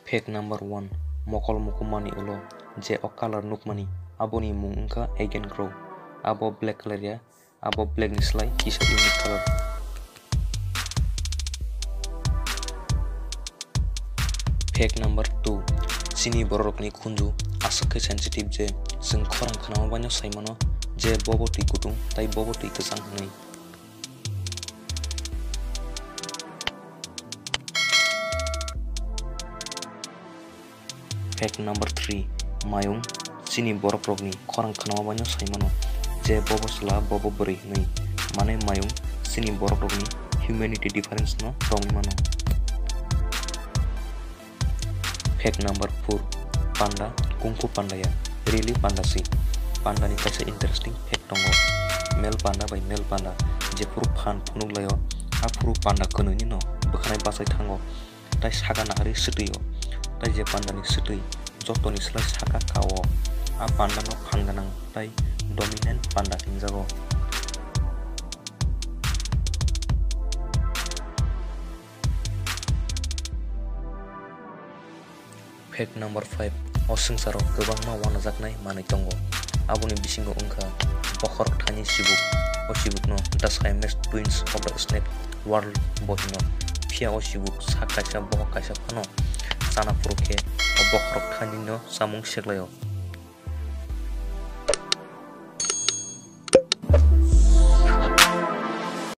Fact number 1. Mokol mokomani ulo je o color nukmani aboni mung ungka Again Grow. Abo black color ya, abo black ni slai kisa unique color. Fact number 2. Sini borok ni kunju asake sensitive je sing khorang khanama banyo saimano je bobo tui kutung tai bobo tui kesang nei. Fact number 3. Mayung sini borok rokni khorang khanama banyo saimano je bobo sla bobo beri nei. Mane mayung sini borok rokni humanity difference no rongi mano. Fact number 4. Panda kungfu panda ya really panda sih. Panda ni kaisa interesting fact tongo. Male panda by male panda je puru phan phunuk layo a puru panda kono ni no bkhanai basai thango tai saga nahari sitio tai je panda ni situi joto ni slai saka kawo a panda no phan ganang tai dominant panda hingjago. Fact number 5. Osungsaro gobangma wanajaknai manui tongo aboni bisingo ungkha bokhorok thani sibuk o sibukno the Siamese twins of the snake world bohino phia o sibuk sak kaisa bohok kaisa phano sana purukhe o bokhorok thani no samung seklayo.